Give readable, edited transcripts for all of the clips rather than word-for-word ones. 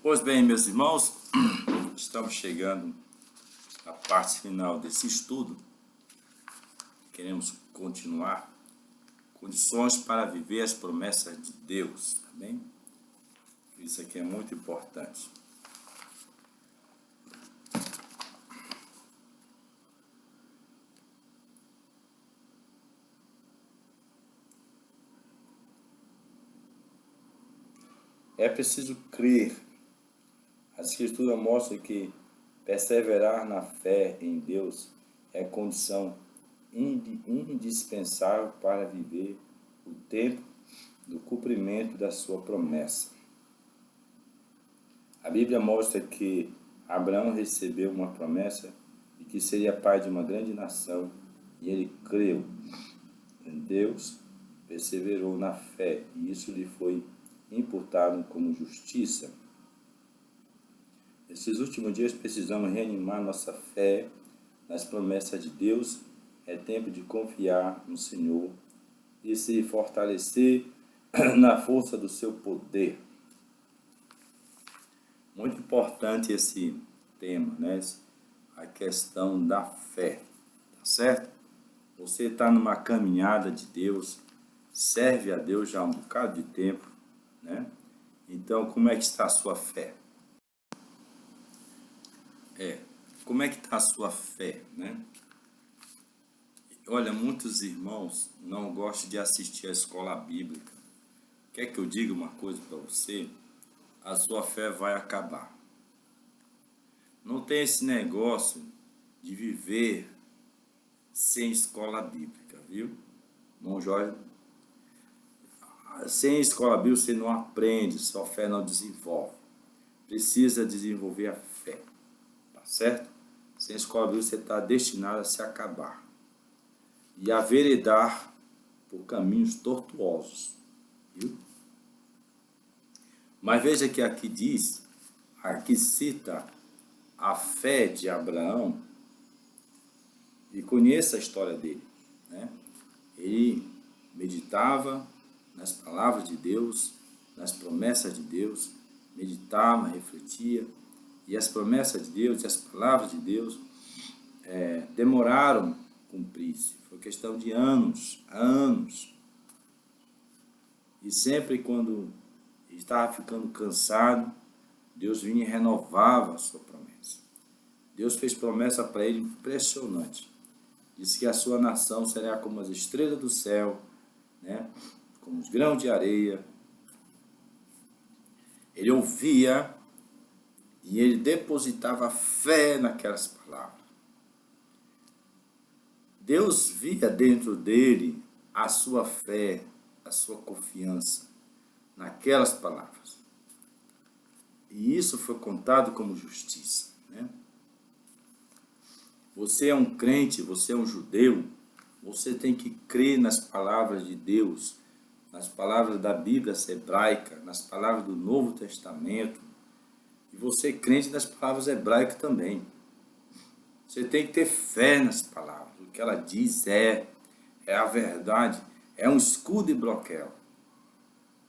Pois bem, meus irmãos, estamos chegando à parte final desse estudo. Queremos continuar. Condições para viver as promessas de Deus, tá bem? Isso aqui é muito importante. É preciso crer. A Escritura mostra que perseverar na fé em Deus é condição indispensável para viver o tempo do cumprimento da sua promessa. A Bíblia mostra que Abraão recebeu uma promessa de que seria pai de uma grande nação, e ele creu em Deus, perseverou na fé, e isso lhe foi imputado como justiça. Nesses últimos dias precisamos reanimar nossa fé nas promessas de Deus. É tempo de confiar no Senhor e se fortalecer na força do seu poder. Muito importante esse tema, né? A questão da fé, tá certo? Você está numa caminhada de Deus, serve a Deus já há um bocado de tempo, né? Então, como é que está a sua fé? Como é que está a sua fé, né? Olha, muitos irmãos não gostam de assistir à escola bíblica. Quer que eu diga uma coisa para você? A sua fé vai acabar. Não tem esse negócio de viver sem escola bíblica, viu? Irmão Jorge, sem escola bíblica você não aprende, sua fé não desenvolve. Precisa desenvolver a fé, tá certo? Sem escola bíblica você está destinado a se acabar e a veredar por caminhos tortuosos, viu? Mas veja que aqui cita a fé de Abraão, e conheça a história dele, né? Ele meditava nas palavras de Deus, nas promessas de Deus, meditava, refletia, e as promessas de Deus e as palavras de Deus demoraram a cumprir-se. Foi questão de anos. E sempre quando ele estava ficando cansado, Deus vinha e renovava a sua promessa. Deus fez promessa para ele impressionante. Disse que a sua nação será como as estrelas do céu, né? Como os grãos de areia. Ele ouvia e ele depositava fé naquelas palavras. Deus via dentro dele a sua fé, a sua confiança naquelas palavras. E isso foi contado como justiça, né? Você é um crente, você é um judeu, você tem que crer nas palavras de Deus, nas palavras da Bíblia hebraica, nas palavras do Novo Testamento. E você é crente nas palavras hebraicas também. Você tem que ter fé nas palavras. O que ela diz é a verdade, é um escudo e broquel.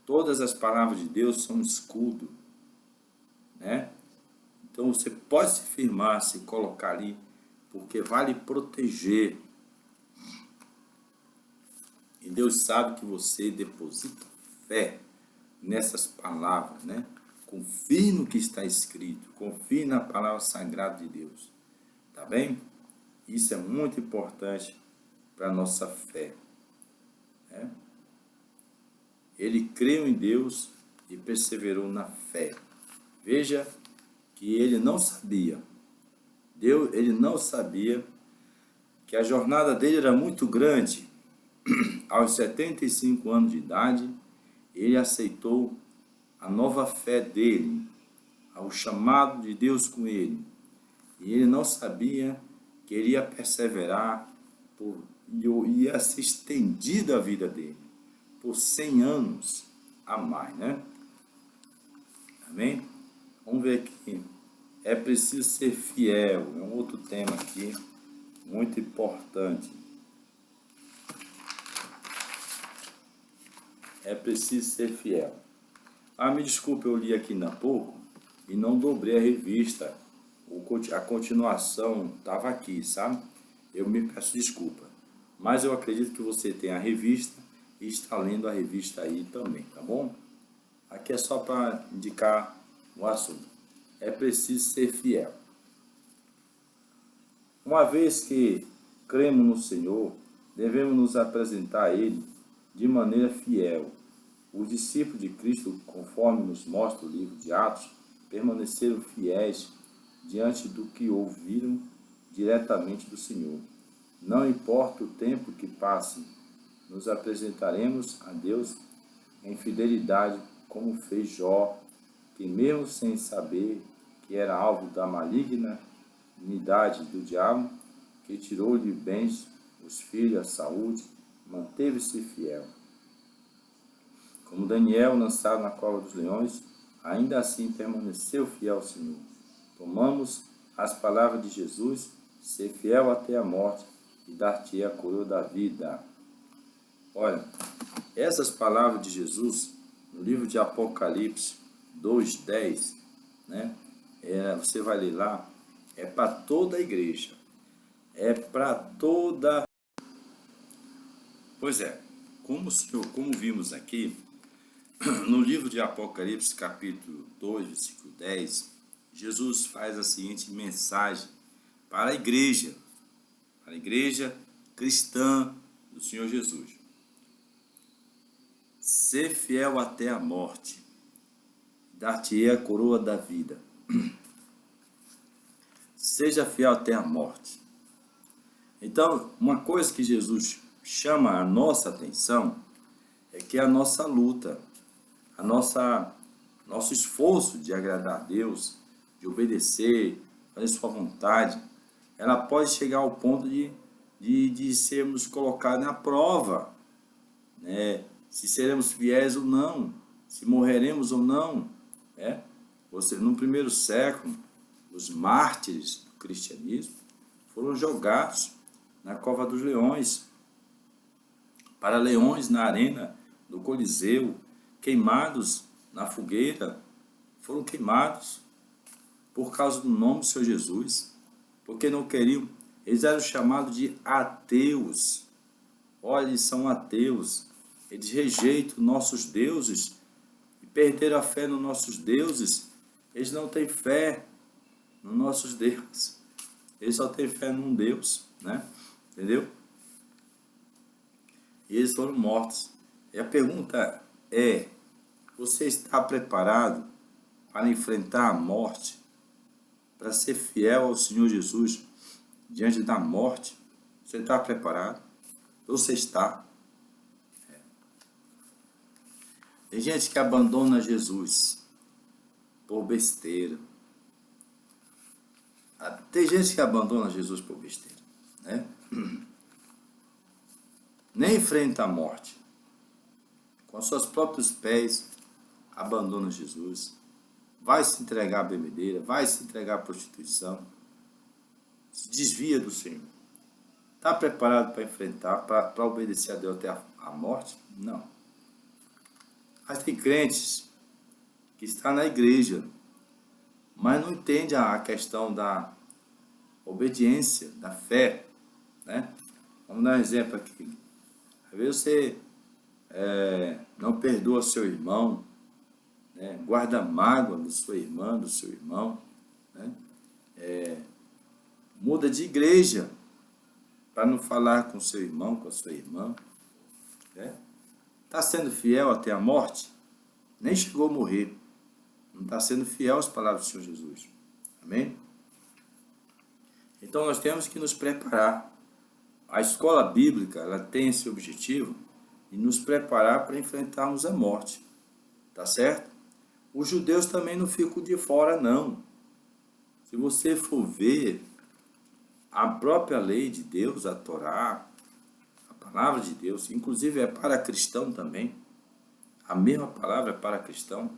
Todas as palavras de Deus são um escudo, né? Então você pode se firmar, se colocar ali, porque vai lhe proteger. E Deus sabe que você deposita fé nessas palavras, né? Confie no que está escrito, confie na palavra sagrada de Deus, tá bem? Isso é muito importante para a nossa fé, né? Ele creu em Deus e perseverou na fé. Veja que ele não sabia, ele não sabia que a jornada dele era muito grande. Aos 75 anos de idade, ele aceitou a nova fé dele, ao chamado de Deus com ele. E ele não sabia que ele ia perseverar e ia ser estendida a vida dele por 100 anos a mais, né? Amém? Vamos ver aqui. É preciso ser fiel. É um outro tema aqui, muito importante. É preciso ser fiel. Me desculpe, eu li aqui ainda há pouco e não dobrei a revista. A continuação estava aqui, sabe? Eu me peço desculpa. Mas eu acredito que você tem a revista e está lendo a revista aí também, tá bom? Aqui é só para indicar o assunto. É preciso ser fiel. Uma vez que cremos no Senhor, devemos nos apresentar a Ele de maneira fiel. Os discípulos de Cristo, conforme nos mostra o livro de Atos, permaneceram fiéis diante do que ouviram diretamente do Senhor. Não importa o tempo que passe, nos apresentaremos a Deus em fidelidade, como fez Jó, que mesmo sem saber que era alvo da maligna unidade do diabo, que tirou-lhe bens, os filhos, a saúde, manteve-se fiel. Como Daniel, lançado na cova dos leões, ainda assim permaneceu fiel ao Senhor. Tomamos as palavras de Jesus: ser fiel até a morte e dar-te a coroa da vida. Olha, essas palavras de Jesus, no livro de Apocalipse 2:10, né? Você vai ler lá, é para toda a igreja. É para toda... Pois é, como vimos aqui, no livro de Apocalipse, capítulo 2, versículo 10, Jesus faz a seguinte mensagem para a igreja cristã do Senhor Jesus: ser fiel até a morte, dar-te-ei a coroa da vida. Seja fiel até a morte. Então, uma coisa que Jesus chama a nossa atenção é que a nossa luta, nosso esforço de agradar a Deus, de obedecer, fazer sua vontade, ela pode chegar ao ponto de sermos colocados na prova, né? Se seremos fiéis ou não, se morreremos ou não, né? No primeiro século, os mártires do cristianismo foram jogados na cova dos leões, para leões na arena do Coliseu, queimados na fogueira, foram queimados por causa do nome do Senhor Jesus, porque não queriam, eles eram chamados de ateus. Olha, eles são ateus, eles rejeitam nossos deuses e perderam a fé nos nossos deuses. Eles não têm fé nos nossos deuses, eles só têm fé num Deus, né? Entendeu? E eles foram mortos. E a pergunta é: você está preparado para enfrentar a morte, para ser fiel ao Senhor Jesus diante da morte? Você está preparado? Você está? Tem gente que abandona Jesus por besteira. Tem gente que abandona Jesus por besteira, né? Nem enfrenta a morte. Com seus próprios pés, abandona Jesus. Vai se entregar à bebedeira, vai se entregar à prostituição. Se desvia do Senhor. Está preparado para enfrentar, para obedecer a Deus até a morte? Não. Mas tem crentes que estão na igreja, mas não entende a questão da obediência, da fé, né? Vamos dar um exemplo aqui. Às vezes você não perdoa seu irmão, né? Guarda mágoa da sua irmã, do seu irmão, né? Muda de igreja para não falar com seu irmão, com a sua irmã, né? Está sendo fiel até a morte? Nem chegou a morrer. Não está sendo fiel às palavras do Senhor Jesus. Amém? Então nós temos que nos preparar. A escola bíblica, ela tem esse objetivo de nos preparar para enfrentarmos a morte. Tá certo? Os judeus também não ficam de fora, não. Se você for ver a própria lei de Deus, a Torá, a palavra de Deus, inclusive é para cristão também, a mesma palavra é para cristão.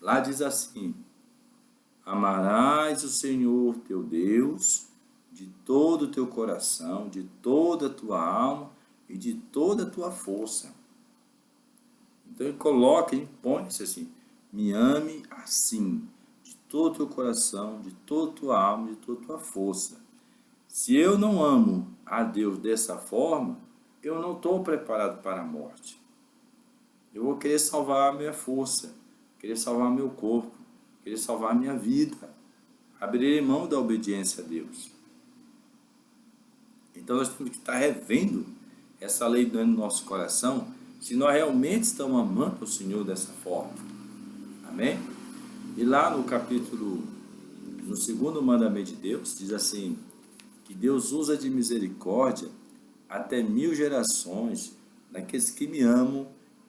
Lá diz assim: amarás o Senhor teu Deus de todo o teu coração, de toda a tua alma e de toda a tua força. Então ele coloca, impõe-se assim: me ame assim, de todo o teu coração, de toda a tua alma, de toda a tua força. Se eu não amo a Deus dessa forma, eu não estou preparado para a morte. Eu vou querer salvar a minha força, querer salvar meu corpo, querer salvar a minha vida. Abrirei mão da obediência a Deus. Então nós temos que estar revendo essa lei dentro do nosso coração, se nós realmente estamos amando o Senhor dessa forma. Amém? E lá no capítulo, no segundo mandamento de Deus, diz assim, que Deus usa de misericórdia até 1000 gerações daqueles que me amam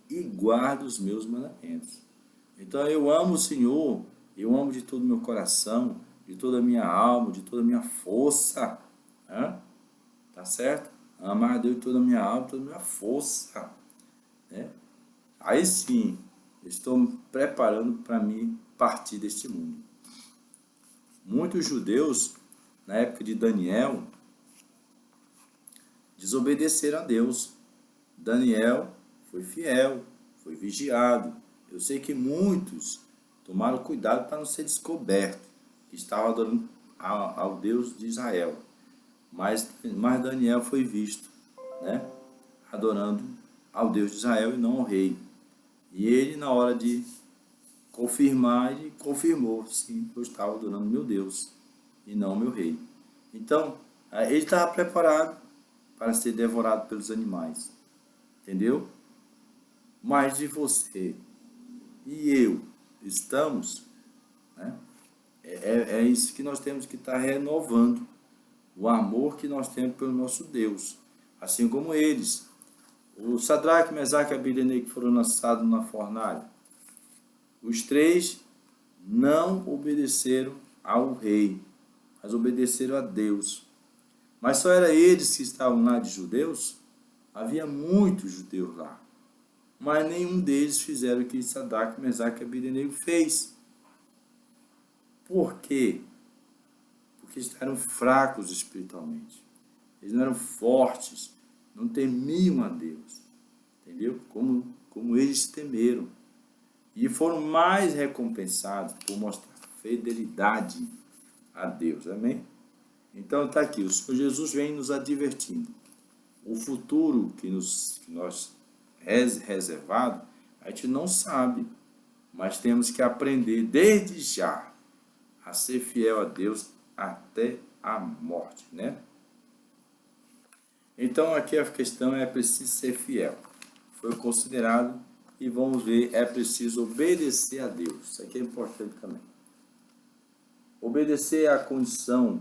e guardam os meus mandamentos. Então eu amo o Senhor, eu amo de todo o meu coração, de toda a minha alma, de toda a minha força. Tá certo? Amar a Deus de toda a minha alma, de toda a minha força. Né? Aí sim, eu estou me preparando para mim partir deste mundo. Muitos judeus, na época de Daniel, desobedeceram a Deus. Daniel foi fiel, foi vigiado. Eu sei que muitos tomaram cuidado para não ser descoberto, que estavam adorando ao Deus de Israel. Mas Daniel foi visto, né, adorando ao Deus de Israel e não ao rei. E ele, na hora de confirmar, ele confirmou, sim, eu estava adorando meu Deus e não meu rei. Então, ele estava preparado para ser devorado pelos animais. Entendeu? Mas de você e eu estamos, né? É isso que nós temos que estar renovando, o amor que nós temos pelo nosso Deus, assim como eles. O Sadraque, Mesaque e Abidenego que foram lançados na fornalha, os três não obedeceram ao rei, mas obedeceram a Deus. Mas só era eles que estavam lá de judeus? Havia muitos judeus lá. Mas nenhum deles fizeram o que Sadraque, Mesaque e Abidenego fez. Por quê? Porque eles eram fracos espiritualmente. Eles não eram fortes, não temiam a Deus. Entendeu? Como eles temeram. E foram mais recompensados por mostrar fidelidade a Deus. Amém? Então está aqui, o Senhor Jesus vem nos advertindo. O futuro que nós reservado, a gente não sabe, mas temos que aprender desde já a ser fiel a Deus até a morte, né? Então aqui a questão é preciso ser fiel. Foi considerado e vamos ver, é preciso obedecer a Deus. Isso aqui é importante também. Obedecer é a condição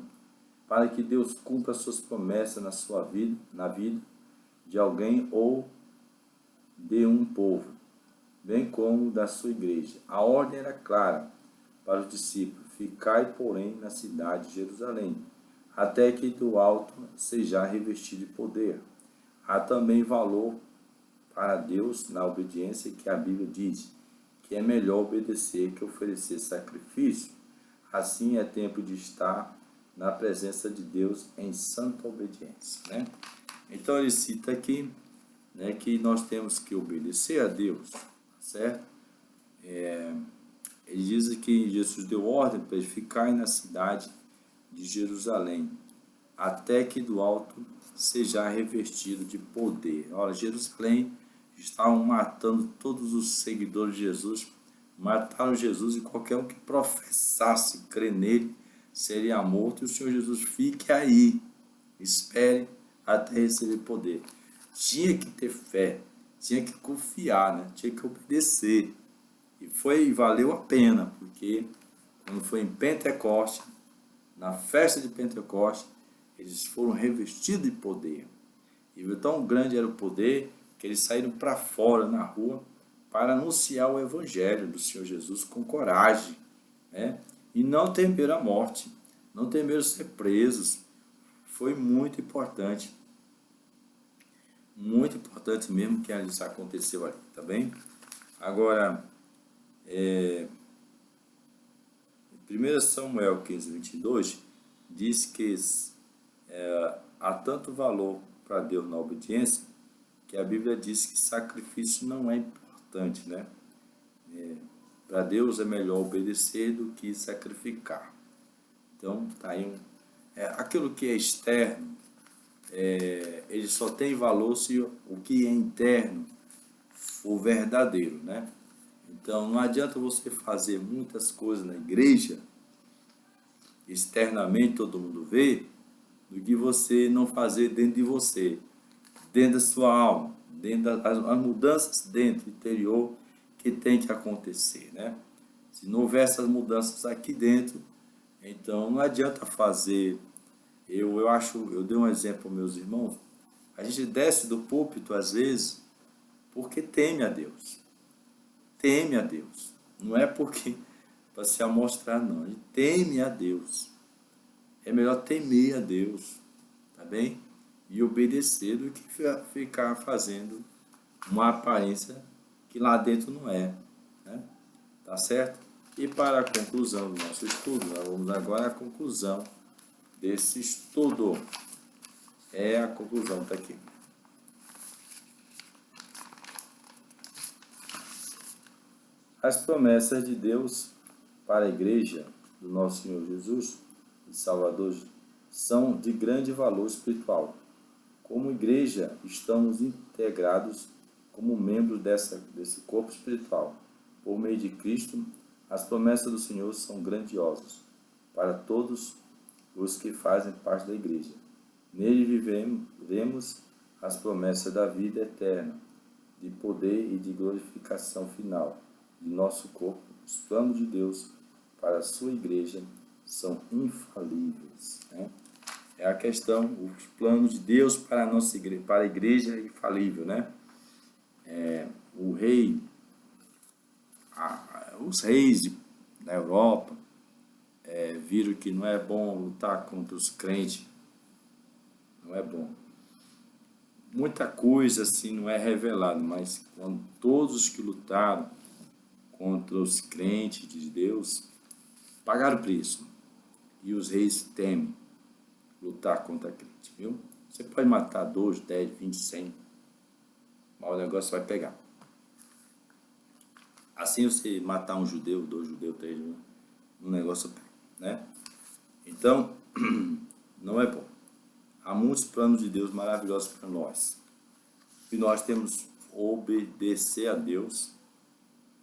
para que Deus cumpra suas promessas na sua vida, na vida de alguém ou de um povo, bem como da sua igreja. A ordem era clara para os discípulos: ficai, porém, na cidade de Jerusalém, até que do alto seja revestido de poder. Há também valor para Deus na obediência, que a Bíblia diz que é melhor obedecer que oferecer sacrifício. Assim é tempo de estar na presença de Deus em santa obediência, né? Então ele cita aqui, né, que nós temos que obedecer a Deus, certo? Ele diz que Jesus deu ordem para eles ficarem na cidade de Jerusalém, até que do alto seja revestido de poder. Olha, Jerusalém estavam matando todos os seguidores de Jesus, mataram Jesus, e qualquer um que professasse crer nele seria morto. E o Senhor Jesus: fique aí, espere até receber poder. Tinha que ter fé, tinha que confiar, né? Tinha que obedecer. E valeu a pena, porque quando foi em Pentecoste, na festa de Pentecoste, eles foram revestidos de poder. E tão grande era o poder que eles saíram para fora, na rua, para anunciar o evangelho do Senhor Jesus com coragem, né? E não temeram a morte, não temeram ser presos. Foi muito importante mesmo que isso aconteceu ali, tá bem? Agora, 1 Samuel 15, 22, diz que há tanto valor para Deus na obediência, que a Bíblia diz que sacrifício não é importante, né? Para Deus é melhor obedecer do que sacrificar. Então, tá aí aquilo que é externo, ele só tem valor se o que é interno for verdadeiro, né? Então, não adianta você fazer muitas coisas na igreja, externamente todo mundo vê, do que você não fazer dentro de você, dentro da sua alma, dentro das mudanças dentro, interior, que tem que acontecer, né? Se não houver essas mudanças aqui dentro, então não adianta fazer. Eu dei um exemplo aos meus irmãos, a gente desce do púlpito às vezes porque teme a Deus. Teme a Deus. Não é porque para se amostrar, não. A gente teme a Deus. É melhor temer a Deus, tá bem? E obedecer do que ficar fazendo uma aparência que lá dentro não é, né? Tá certo? E para a conclusão do nosso estudo, nós vamos agora à conclusão desse estudo. A conclusão está aqui. As promessas de Deus para a igreja do nosso Senhor Jesus e Salvador são de grande valor espiritual. Como igreja, estamos integrados como membros desse corpo espiritual. Por meio de Cristo, as promessas do Senhor são grandiosas para todos os que fazem parte da igreja. Nele vivemos as promessas da vida eterna, de poder e de glorificação final de nosso corpo. Os planos de Deus para a sua igreja são infalíveis, né? É a questão, os planos de Deus para a nossa igreja, para a igreja é infalível, né? O rei, os reis da Europa viram que não é bom lutar contra os crentes, não é bom. Muita coisa assim não é revelada, mas quando todos os que lutaram contra os crentes de Deus pagaram preço. E os reis temem lutar contra crente, viu? Você pode matar 2, 10, 20, 100, mas o negócio vai pegar. Assim você matar um judeu, 2 judeus, 3 judeus, o negócio pega, né? Então, não é bom. Há muitos planos de Deus maravilhosos para nós. E nós temos que obedecer a Deus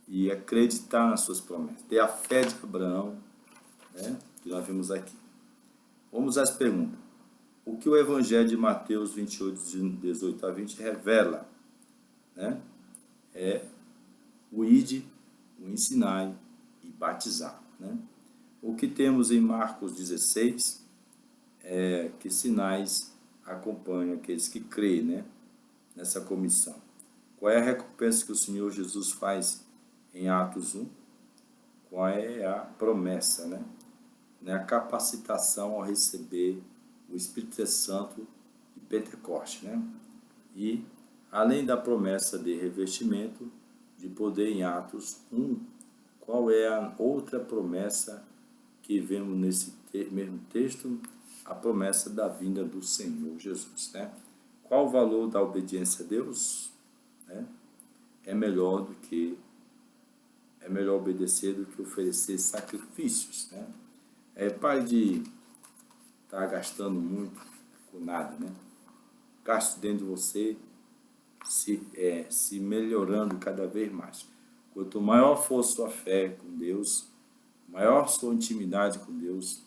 e acreditar nas suas promessas. Ter a fé de Abraão, né? Que nós vimos aqui. Vamos às perguntas. O que o Evangelho de Mateus 28, 18 a 20 revela, né? É o ide, o ensinai e batizar, né? O que temos em Marcos 16 é que sinais acompanham aqueles que creem, né? Nessa comissão. Qual é a recompensa que o Senhor Jesus faz em Atos 1? Qual é a promessa, né? A capacitação ao receber o Espírito Santo de Pentecostes, né? E, além da promessa de revestimento de poder em Atos 1, qual é a outra promessa que vemos nesse mesmo texto? A promessa da vinda do Senhor Jesus, né? Qual o valor da obediência a Deus? Né? É melhor obedecer do que oferecer sacrifícios, né? Pare de estar gastando muito com nada, né? Gaste dentro de você, se melhorando cada vez mais. Quanto maior for sua fé com Deus, maior sua intimidade com Deus,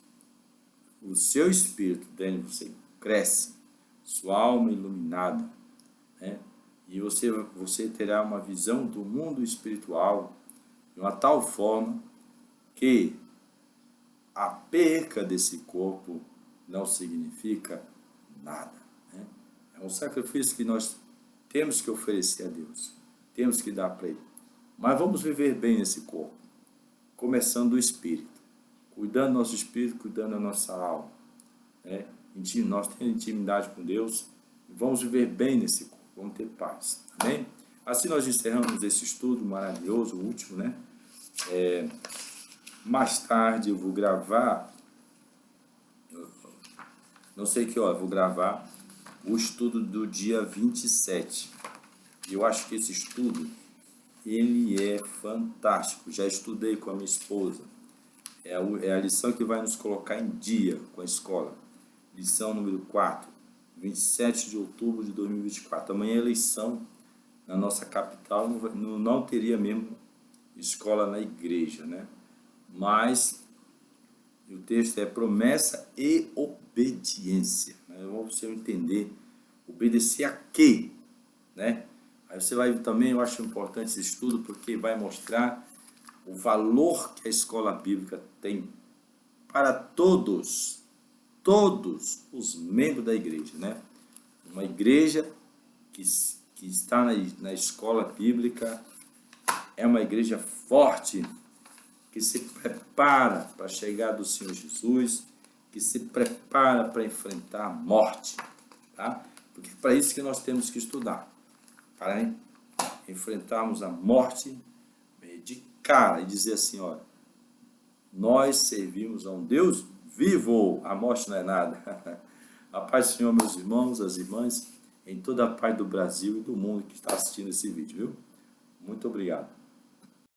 o seu espírito dentro de você cresce, sua alma iluminada, né? E você terá uma visão do mundo espiritual de uma tal forma que a perca desse corpo não significa nada, né? É um sacrifício que nós temos que oferecer a Deus, temos que dar para Ele. Mas vamos viver bem nesse corpo, começando do espírito, cuidando do nosso espírito, cuidando da nossa alma, né? Nós temos intimidade com Deus, vamos viver bem nesse corpo, vamos ter paz, amém? Assim nós encerramos esse estudo maravilhoso, o último, né? Mais tarde eu vou gravar, não sei que hora, vou gravar o estudo do dia 27. E eu acho que esse estudo ele é fantástico. Já estudei com a minha esposa. É a lição que vai nos colocar em dia com a escola. Lição número 4, 27 de outubro de 2024. Amanhã é eleição na nossa capital, não teria mesmo escola na igreja, né? Mas o texto é promessa e obediência, né? Vamos você entender, obedecer a quê, né? Aí você vai também, eu acho importante esse estudo, porque vai mostrar o valor que a escola bíblica tem para todos os membros da igreja, né? Uma igreja que está na escola bíblica é uma igreja forte, que se prepara para a chegada do Senhor Jesus, que se prepara para enfrentar a morte, tá? Porque é para isso que nós temos que estudar, para enfrentarmos a morte de cara e dizer assim, olha, nós servimos a um Deus vivo, a morte não é nada. A paz do Senhor, meus irmãos, as irmãs, em toda a parte do Brasil e do mundo que está assistindo esse vídeo, viu? Muito obrigado.